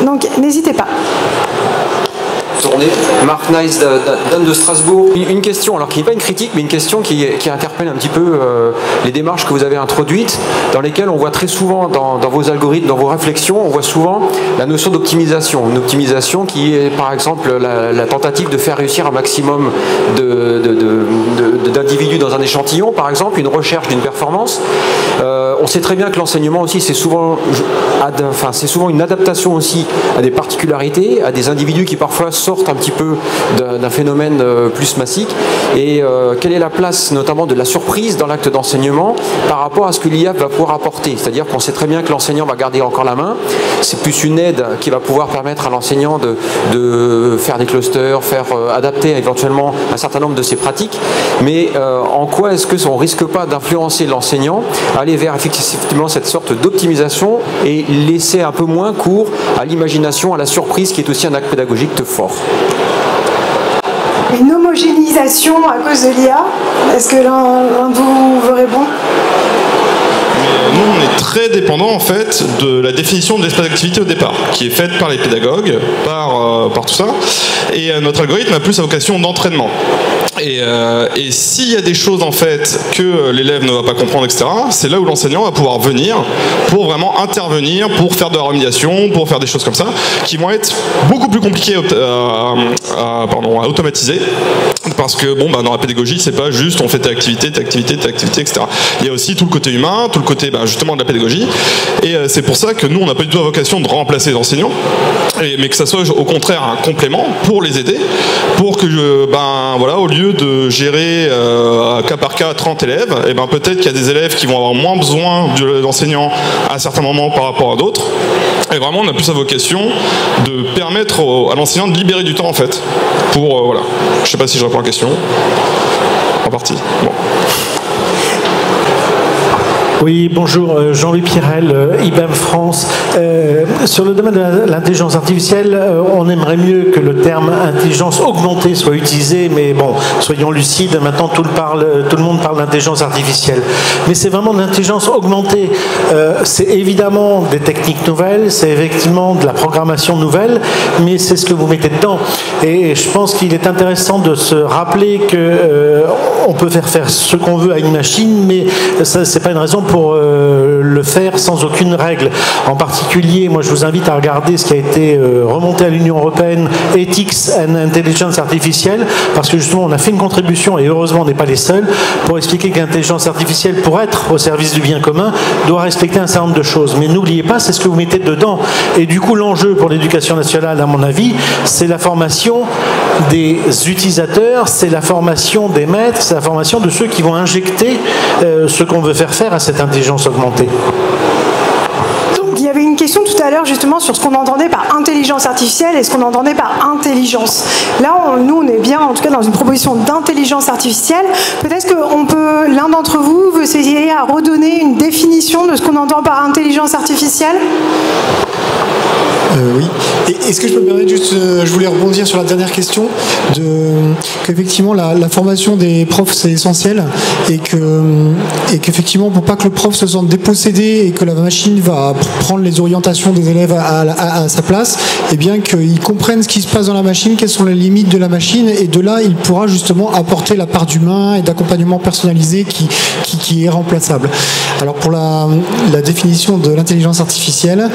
Donc n'hésitez pas. Marc Nice de Strasbourg. Une question, alors qui n'est pas une critique, mais une question qui interpelle un petit peu les démarches que vous avez introduites, dans lesquelles on voit très souvent dans vos algorithmes, dans vos réflexions, on voit souvent la notion d'optimisation. Une optimisation qui est par exemple la tentative de faire réussir un maximum d'individus dans un échantillon, par exemple, une recherche d'une performance. On sait très bien que l'enseignement aussi, c'est souvent une adaptation aussi à des particularités, à des individus qui parfois sortent un petit peu d'un phénomène plus massique. Et quelle est la place notamment de la surprise dans l'acte d'enseignement par rapport à ce que l'IA va pouvoir apporter? C'est-à-dire qu'on sait très bien que l'enseignant va garder encore la main. C'est plus une aide qui va pouvoir permettre à l'enseignant de faire des clusters, adapter éventuellement un certain nombre de ses pratiques. Mais en quoi est-ce qu'on ne risque pas d'influencer l'enseignant à aller vers effectivement cette sorte d'optimisation et laisser un peu moins cours à l'imagination, à la surprise, qui est aussi un acte pédagogique fort? Une homogénéisation à cause de l'IA? Est-ce que l'un de vous veut répondre? Nous, on est très dépendant en fait de la définition de l'espace d'activité au départ, qui est faite par les pédagogues, par tout ça. Et notre algorithme a plus sa vocation d'entraînement. Et s'il y a des choses en fait que l'élève ne va pas comprendre, etc., c'est là où l'enseignant va pouvoir venir pour vraiment intervenir, pour faire de la remédiation, pour faire des choses comme ça, qui vont être beaucoup plus compliquées à automatiser. Parce que dans la pédagogie, c'est pas juste on fait telle activité, etc. Il y a aussi tout le côté humain, tout le côté justement de la pédagogie. Et c'est pour ça que nous, on n'a pas du tout la vocation de remplacer les enseignants, mais que ça soit au contraire un complément pour les aider, pour que au lieu de gérer cas par cas 30 élèves, et peut-être qu'il y a des élèves qui vont avoir moins besoin de l'enseignant à certains moments par rapport à d'autres. Et vraiment, on a plus la vocation de permettre à l'enseignant de libérer du temps en fait. Pour Je sais pas si je réponds à la question. En partie. Bon. Oui, bonjour, Jean-Louis Pirel, IBM France. Sur le domaine de l'intelligence artificielle, on aimerait mieux que le terme intelligence augmentée soit utilisé, mais bon, soyons lucides, maintenant tout le monde parle d'intelligence artificielle. Mais c'est vraiment de l'intelligence augmentée. C'est évidemment des techniques nouvelles, c'est effectivement de la programmation nouvelle, mais c'est ce que vous mettez dedans. Et je pense qu'il est intéressant de se rappeler qu'on peut faire ce qu'on veut à une machine, mais ça, c'est pas une raison pour le faire sans aucune règle. En particulier, moi je vous invite à regarder ce qui a été remonté à l'Union Européenne, Ethics and Intelligence Artificielle, parce que justement on a fait une contribution, et heureusement on n'est pas les seuls, pour expliquer que l'intelligence artificielle, pour être au service du bien commun, doit respecter un certain nombre de choses. Mais n'oubliez pas, c'est ce que vous mettez dedans. Et du coup, l'enjeu pour l'éducation nationale, à mon avis, c'est la formation des utilisateurs, c'est la formation des maîtres, c'est la formation de ceux qui vont injecter ce qu'on veut faire à cette intelligence augmentée. Il y avait une question tout à l'heure justement sur ce qu'on entendait par intelligence artificielle et ce qu'on entendait par intelligence. Là, nous, on est bien en tout cas dans une proposition d'intelligence artificielle. Peut-être qu'on peut, l'un d'entre vous veut essayer à redonner une définition de ce qu'on entend par intelligence artificielle? Oui. Est-ce que je peux me permettre juste, je voulais rebondir sur la dernière question, qu'effectivement la formation des profs c'est essentiel et qu'effectivement pour pas que le prof se sente dépossédé et que la machine va prendre les orientations des élèves à sa place, et bien qu'ils comprennent ce qui se passe dans la machine, quelles sont les limites de la machine, et de là il pourra justement apporter la part d'humain et d'accompagnement personnalisé qui est remplaçable. Alors pour la définition de l'intelligence artificielle,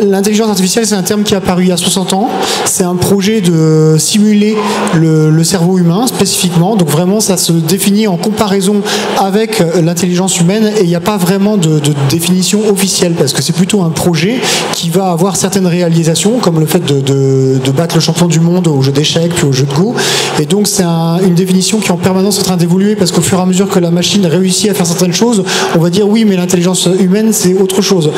l'intelligence artificielle, c'est un terme qui est apparu il y a 60 ans. C'est un projet de simuler le cerveau humain spécifiquement. Donc vraiment, ça se définit en comparaison avec l'intelligence humaine et il n'y a pas vraiment de définition officielle parce que c'est plutôt un projet qui va avoir certaines réalisations comme le fait de battre le champion du monde au jeu d'échecs puis au jeu de Go. Et donc c'est une définition qui est en permanence en train d'évoluer parce qu'au fur et à mesure que la machine réussit à faire certaines choses, on va dire oui, mais l'intelligence humaine, c'est autre chose.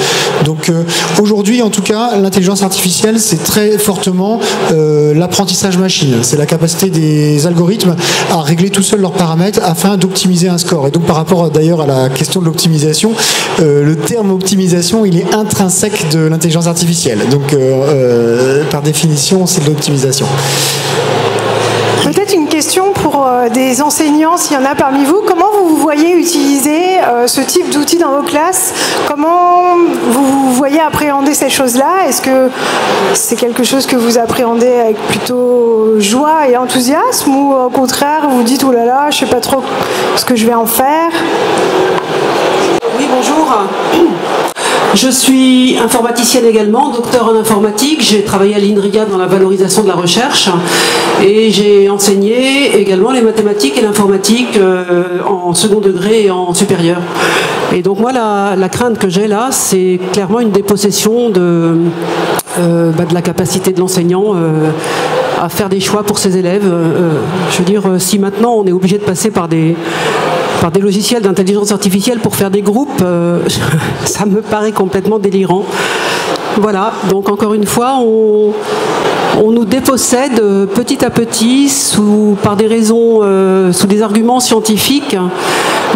Donc aujourd'hui, en tout cas, l'intelligence artificielle, c'est très fortement l'apprentissage machine. C'est la capacité des algorithmes à régler tout seuls leurs paramètres afin d'optimiser un score. Et donc par rapport d'ailleurs à la question de l'optimisation, le terme optimisation, il est intrinsèque de l'intelligence artificielle. Donc par définition, c'est de l'optimisation. Peut-être une question pour des enseignants, s'il y en a parmi vous. Comment vous voyez utiliser ce type d'outils dans vos classes? Comment vous voyez voyez appréhender ces choses-là? Est-ce que c'est quelque chose que vous appréhendez avec plutôt joie et enthousiasme, ou au contraire vous dites « oh là là, je ne sais pas trop ce que je vais en faire ». Oui, bonjour. Je suis informaticienne également, docteur en informatique. J'ai travaillé à l'INRIA dans la valorisation de la recherche et j'ai enseigné également les mathématiques et l'informatique en second degré et en supérieur. Et donc moi, la crainte que j'ai là, c'est clairement une dépossession de la capacité de l'enseignant à faire des choix pour ses élèves. Je veux dire, si maintenant on est obligé de passer par des logiciels d'intelligence artificielle pour faire des groupes, ça me paraît complètement délirant. Voilà, donc encore une fois, on nous dépossède petit à petit, par des raisons, sous des arguments scientifiques,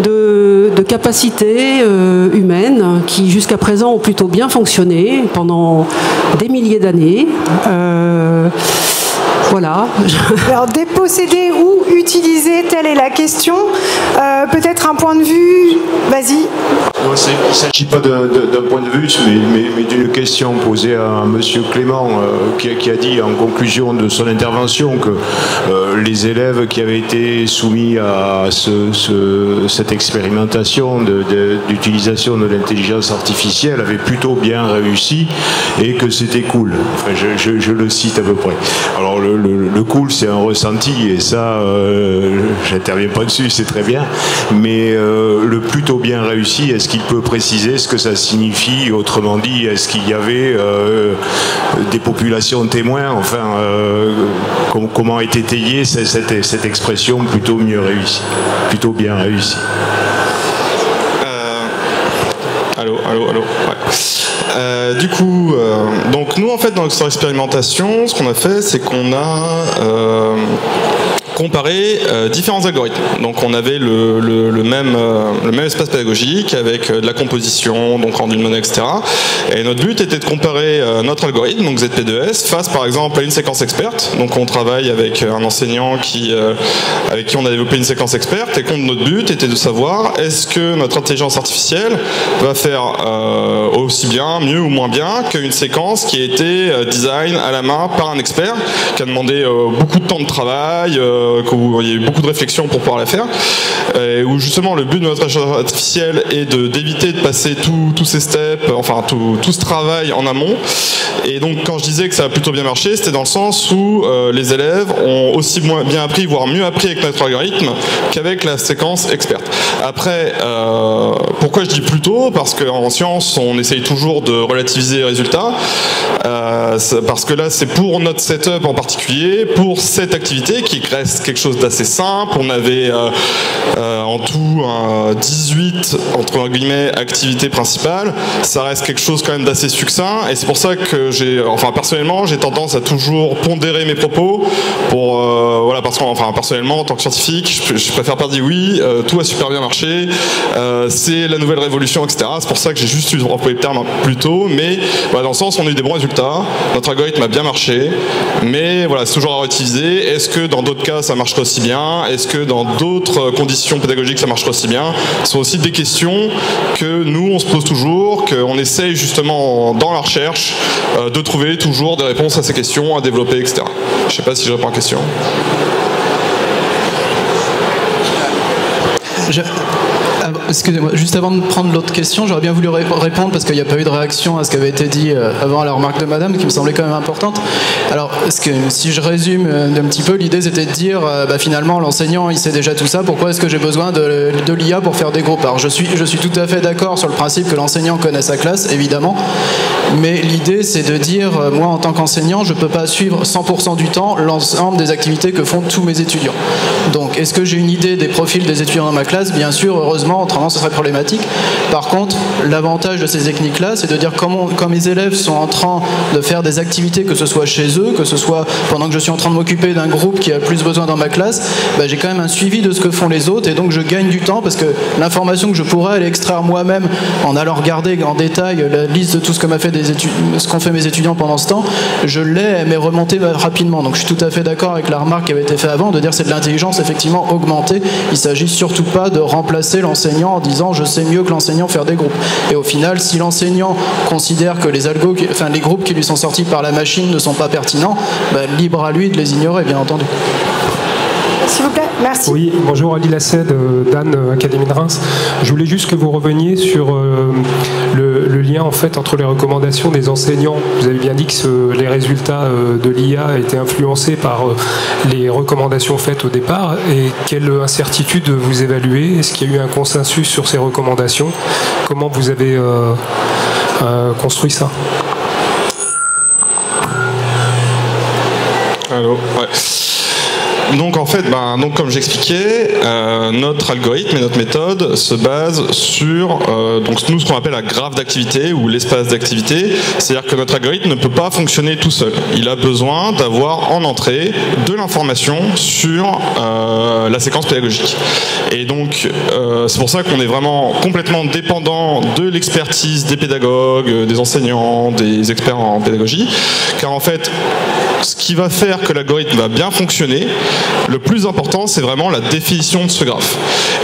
de capacités humaines qui jusqu'à présent ont plutôt bien fonctionné pendant des milliers d'années. Voilà. Alors, déposséder ou utiliser, telle est la question. Peut-être un point de vue, vas-y. Il ne s'agit pas d'un point de vue, mais d'une question posée à M. Clément, qui a dit en conclusion de son intervention que les élèves qui avaient été soumis à cette expérimentation d'utilisation de l'intelligence artificielle avaient plutôt bien réussi et que c'était cool. Enfin, je le cite à peu près. Alors, le cool, c'est un ressenti, et ça, j'interviens pas dessus, c'est très bien. Mais le plutôt bien réussi, est-ce qu'il peut préciser ce que ça signifie? Autrement dit, est-ce qu'il y avait des populations témoins? Enfin, comment a été étayée cette expression plutôt mieux réussie, plutôt bien réussie? Allô. Ouais. Du coup, donc nous en fait dans notre expérimentation, ce qu'on a fait, c'est qu'on a comparer différents algorithmes. Donc on avait le même espace pédagogique avec de la composition, donc rendu de monnaie, etc. Et notre but était de comparer notre algorithme, donc ZP2S, face par exemple à une séquence experte. Donc on travaille avec un enseignant avec qui on a développé une séquence experte, et notre but était de savoir est-ce que notre intelligence artificielle va faire aussi bien, mieux ou moins bien qu'une séquence qui a été design à la main par un expert, qui a demandé beaucoup de temps de travail, où il y a eu beaucoup de réflexion pour pouvoir la faire, et où justement le but de notre intelligence artificielle est d'éviter de passer tous ces steps, enfin tout ce travail en amont. Et donc quand je disais que ça a plutôt bien marché, c'était dans le sens où les élèves ont aussi bien appris, voire mieux appris avec notre algorithme qu'avec la séquence experte. Après, pourquoi je dis plutôt? Parce qu'en science, on essaye toujours de relativiser les résultats, parce que là c'est pour notre setup en particulier, pour cette activité qui reste quelque chose d'assez simple. On avait en tout 18 entre guillemets activités principales. Ça reste quelque chose quand même d'assez succinct, et c'est pour ça que personnellement j'ai tendance à toujours pondérer mes propos pour voilà, parce que personnellement en tant que scientifique je préfère pas dire oui, tout a super bien marché, c'est la nouvelle révolution, etc. C'est pour ça que j'ai juste employé le terme plus tôt, mais voilà, dans le sens on a eu des bons résultats, notre algorithme a bien marché, mais voilà, c'est toujours à relativiser. Est-ce que dans d'autres cas ça marchera aussi bien? Est-ce que dans d'autres conditions pédagogiques ça marchera aussi bien? Ce sont aussi des questions que nous on se pose toujours, qu'on essaye justement dans la recherche de trouver toujours des réponses à ces questions, à développer, etc. Je ne sais pas si je réponds à la question. Excusez-moi, juste avant de prendre l'autre question, j'aurais bien voulu répondre parce qu'il n'y a pas eu de réaction à ce qui avait été dit avant la remarque de madame, qui me semblait quand même importante. Alors, si je résume d'un petit peu, l'idée c'était de dire, finalement l'enseignant il sait déjà tout ça, pourquoi est-ce que j'ai besoin de l'IA pour faire des groupes? Alors je suis tout à fait d'accord sur le principe que l'enseignant connaît sa classe, évidemment, mais l'idée c'est de dire, moi en tant qu'enseignant, je ne peux pas suivre 100% du temps l'ensemble des activités que font tous mes étudiants. Donc, est-ce que j'ai une idée des profils des étudiants dans ma classe? Bien sûr, heureusement, autrement ce serait problématique. Par contre, l'avantage de ces techniques-là, c'est de dire quand mes élèves sont en train de faire des activités, que ce soit chez eux, que ce soit pendant que je suis en train de m'occuper d'un groupe qui a plus besoin dans ma classe, j'ai quand même un suivi de ce que font les autres, et donc je gagne du temps, parce que l'information que je pourrais aller extraire moi-même en allant regarder en détail la liste de tout ce que m'a fait ce qu'ont fait mes étudiants pendant ce temps, je l'ai, mais remonté rapidement. Donc je suis tout à fait d'accord avec la remarque qui avait été faite avant, de dire c'est de l'intelligence effectivement augmentée. Il ne s'agit surtout pas de remplacer l'enseignant en disant je sais mieux que l'enseignant faire des groupes. Et au final, si l'enseignant considère que les groupes qui lui sont sortis par la machine ne sont pas pertinents, libre à lui de les ignorer, bien entendu. S'il vous plaît, merci. Oui, bonjour, Ali Lassed, d'Anne, Académie de Reims. Je voulais juste que vous reveniez sur le lien en fait entre les recommandations des enseignants. Vous avez bien dit que les résultats de l'IA étaient influencés par les recommandations faites au départ. Et quelle incertitude vous évaluez? Est-ce qu'il y a eu un consensus sur ces recommandations? Comment vous avez construit ça? Allô, ouais. Donc en fait, comme j'expliquais, notre algorithme et notre méthode se basent sur ce qu'on appelle la graphe d'activité ou l'espace d'activité. C'est-à-dire que notre algorithme ne peut pas fonctionner tout seul. Il a besoin d'avoir en entrée de l'information sur la séquence pédagogique. Et donc c'est pour ça qu'on est vraiment complètement dépendant de l'expertise des pédagogues, des enseignants, des experts en pédagogie, car en fait, ce qui va faire que l'algorithme va bien fonctionner, le plus important, c'est vraiment la définition de ce graphe.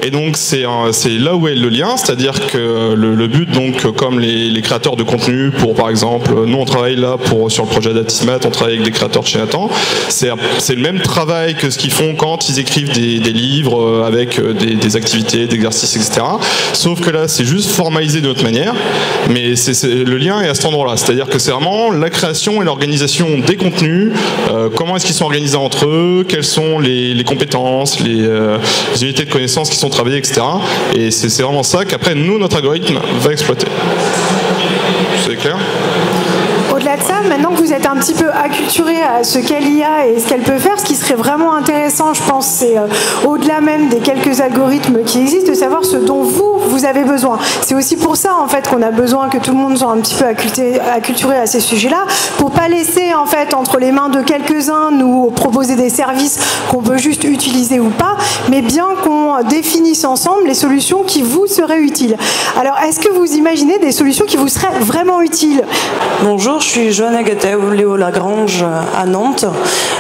Et donc, c'est là où est le lien, c'est-à-dire que le but, donc, comme les créateurs de contenu, par exemple, nous, on travaille là sur le projet d'Atismat, on travaille avec des créateurs de chez Nathan, c'est le même travail que ce qu'ils font quand ils écrivent des livres avec des activités, des exercices, etc. Sauf que là, c'est juste formalisé de notre manière, mais le lien est à cet endroit-là. C'est-à-dire que c'est vraiment la création et l'organisation des contenus, comment est-ce qu'ils sont organisés entre eux, quelles sont les compétences, les unités de connaissances qui sont travaillées, etc. Et c'est vraiment ça qu'après, nous, notre algorithme va exploiter. C'est clair ? Au-delà de ça, maintenant que vous êtes un petit peu acculturé à ce qu'est l'IA et ce qu'elle peut faire, ce qui serait vraiment intéressant, je pense, c'est au-delà même des quelques algorithmes qui existent, de savoir ce dont vous avez besoin. C'est aussi pour ça, en fait, qu'on a besoin que tout le monde soit un petit peu acculturé à ces sujets-là, pour pas laisser, en fait, entre les mains de quelques-uns nous proposer des services qu'on peut juste utiliser ou pas, mais bien qu'on définisse ensemble les solutions qui vous seraient utiles. Alors, est-ce que vous imaginez des solutions qui vous seraient vraiment utiles? Bonjour, je suis Johanna Gatteo-Léo-Lagrange à Nantes.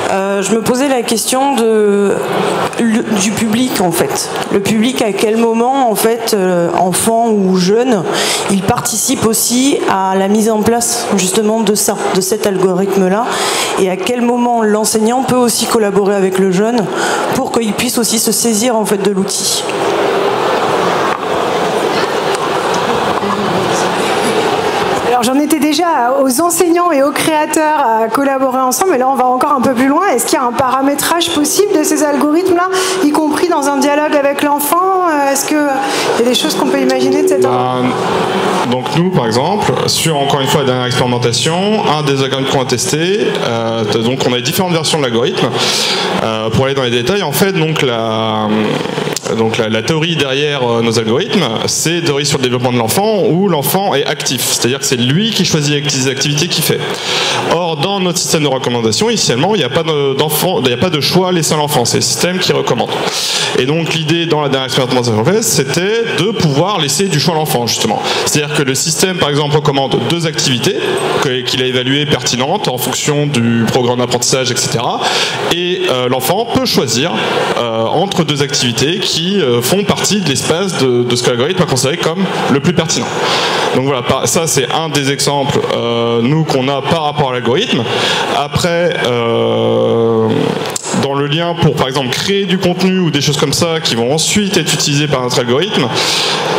Je me posais la question du public, en fait. Le public, à quel moment, en fait, enfant ou jeune, il participe aussi à la mise en place, justement, de cet algorithme-là, et à quel moment l'enseignant peut aussi collaborer avec le jeune pour qu'il puisse aussi se saisir, en fait, de l'outil. Alors j'en étais déjà aux enseignants et aux créateurs à collaborer ensemble, et là on va encore un peu plus loin. Est-ce qu'il y a un paramétrage possible de ces algorithmes-là, y compris dans un dialogue avec l'enfant? Est-ce qu'il y a des choses qu'on peut imaginer de cet ordre? Donc nous, par exemple, sur encore une fois la dernière expérimentation, un des algorithmes qu'on a testé, donc on a différentes versions de l'algorithme. Pour aller dans les détails, en fait, donc la théorie derrière nos algorithmes, c'est théorie sur le développement de l'enfant, où l'enfant est actif, c'est-à-dire que c'est lui qui choisit les activités qu'il fait. Or, dans notre système de recommandation, initialement, il n'y a pas de choix laissé à l'enfant, c'est le système qui recommande. Et donc l'idée dans la dernière expérimentation qu'on fait, c'était de pouvoir laisser du choix à l'enfant, justement. C'est-à-dire que le système, par exemple, recommande 2 activités qu'il a évaluées pertinentes en fonction du programme d'apprentissage, etc. Et l'enfant peut choisir entre 2 activités qui font partie de l'espace de ce que l'algorithme a considéré comme le plus pertinent. Donc voilà, ça c'est un des exemples nous qu'on a par rapport à l'algorithme. Après, dans le lien pour par exemple créer du contenu ou des choses comme ça qui vont ensuite être utilisées par notre algorithme,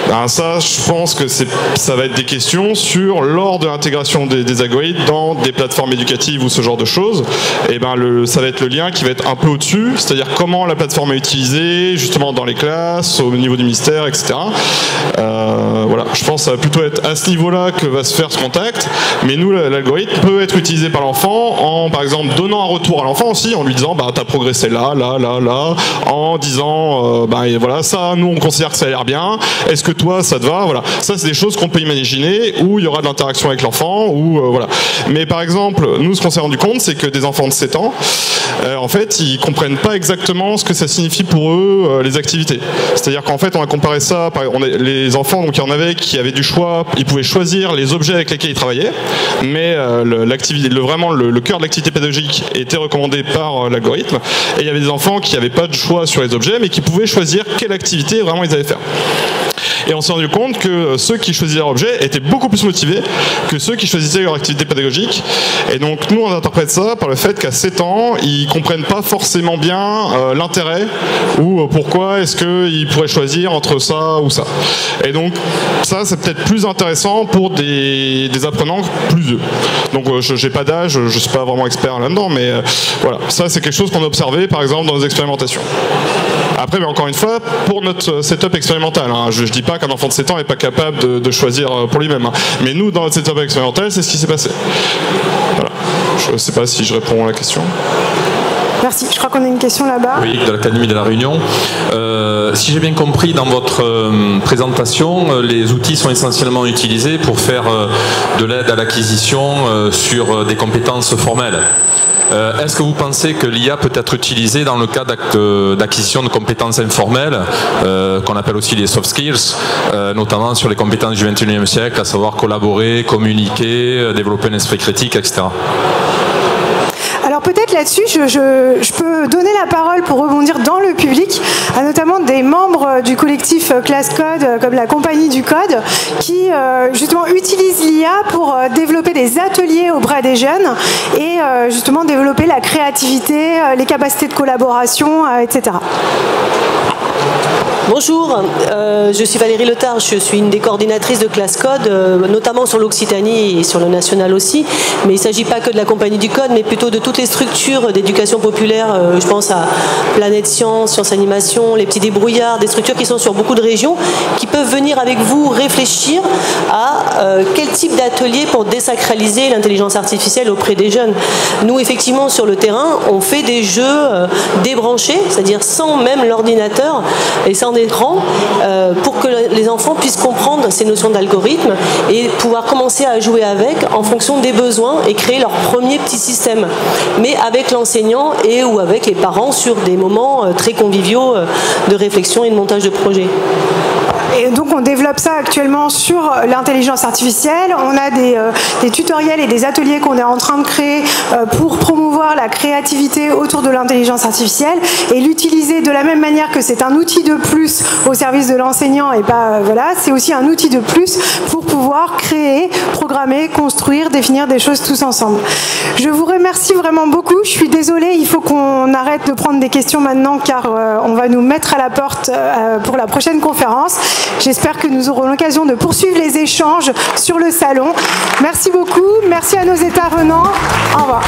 ben ça je pense que ça va être des questions sur lors de l'intégration des algorithmes dans des plateformes éducatives ou ce genre de choses. Et ben ça va être le lien qui va être un peu au-dessus, c'est-à-dire comment la plateforme est utilisée justement dans les classes, au niveau du ministère, etc. Voilà, je pense que ça va plutôt être à ce niveau-là que va se faire ce contact. Mais nous, l'algorithme peut être utilisé par l'enfant en, par exemple, donnant un retour à l'enfant aussi, en lui disant, bah tu as progressé là, en disant, voilà, ça, nous, on considère que ça a l'air bien, est-ce que toi, ça te va? Voilà. Ça, c'est des choses qu'on peut imaginer, où il y aura de l'interaction avec l'enfant, voilà. Mais par exemple, nous, ce qu'on s'est rendu compte, c'est que des enfants de 7 ans, en fait, ils comprennent pas exactement ce que ça signifie pour eux, les activités. C'est-à-dire qu'en fait, on a comparé ça, les enfants, donc il y en avait qui avaient du choix, ils pouvaient choisir les objets avec lesquels ils travaillaient, mais vraiment le cœur de l'activité pédagogique était recommandé par l'algorithme, et il y avait des enfants qui n'avaient pas de choix sur les objets, mais qui pouvaient choisir quelle activité vraiment ils allaient faire. Et on s'est rendu compte que ceux qui choisissaient leur objet étaient beaucoup plus motivés que ceux qui choisissaient leur activité pédagogique. Et donc nous, on interprète ça par le fait qu'à 7 ans, ils comprennent pas forcément bien l'intérêt ou pourquoi est-ce qu'ils pourraient choisir entre ça ou ça. Et donc ça, c'est peut-être plus intéressant pour des apprenants plus vieux. Donc j'ai pas d'âge, je suis pas vraiment expert là-dedans, mais voilà, ça c'est quelque chose qu'on a observé par exemple dans les expérimentations. Après, mais encore une fois, pour notre setup expérimental, hein, je ne dis pas qu'un enfant de 7 ans n'est pas capable de choisir pour lui-même. Hein, mais nous, dans notre setup expérimental, c'est ce qui s'est passé. Voilà. Je ne sais pas si je réponds à la question. Merci. Je crois qu'on a une question là-bas. Oui, de l'Académie de la Réunion. Si j'ai bien compris, dans votre présentation, les outils sont essentiellement utilisés pour faire de l'aide à l'acquisition sur des compétences formelles. Est-ce que vous pensez que l'IA peut être utilisée dans le cas d'acquisition de compétences informelles, qu'on appelle aussi les soft skills, notamment sur les compétences du XXIe siècle, à savoir collaborer, communiquer, développer un esprit critique, etc. Alors peut-être là-dessus, je peux donner la parole pour rebondir dans le public, à notamment des membres du collectif Classe Code, comme la Compagnie du Code, qui justement utilisent l'IA pour développer des ateliers auprès des jeunes et justement développer la créativité, les capacités de collaboration, etc. Bonjour, je suis Valérie Letard, je suis une des coordinatrices de Classe Code, notamment sur l'Occitanie et sur le national aussi, mais il ne s'agit pas que de la Compagnie du Code, mais plutôt de toutes les structures d'éducation populaire, je pense à Planète Science, Science Animation, les petits débrouillards, des structures qui sont sur beaucoup de régions, qui peuvent venir avec vous réfléchir à quel type d'atelier pour désacraliser l'intelligence artificielle auprès des jeunes. Nous, effectivement, sur le terrain, on fait des jeux débranchés, c'est-à-dire sans même l'ordinateur, et sans écran, pour que les enfants puissent comprendre ces notions d'algorithme et pouvoir commencer à jouer avec en fonction des besoins et créer leur premier petit système, mais avec l'enseignant et ou avec les parents sur des moments très conviviaux de réflexion et de montage de projet. Et donc on développe ça actuellement sur l'intelligence artificielle. On a des tutoriels et des ateliers qu'on est en train de créer pour promouvoir la créativité autour de l'intelligence artificielle et l'utiliser de la même manière que c'est un outil de plus au service de l'enseignant et pas voilà, c'est aussi un outil de plus pour pouvoir créer, programmer, construire, définir des choses tous ensemble. Je vous remercie vraiment beaucoup. Je suis désolée, il faut qu'on arrête de prendre des questions maintenant car on va nous mettre à la porte pour la prochaine conférence. J'espère que nous aurons l'occasion de poursuivre les échanges sur le salon. Merci beaucoup, merci à nos intervenants. Au revoir.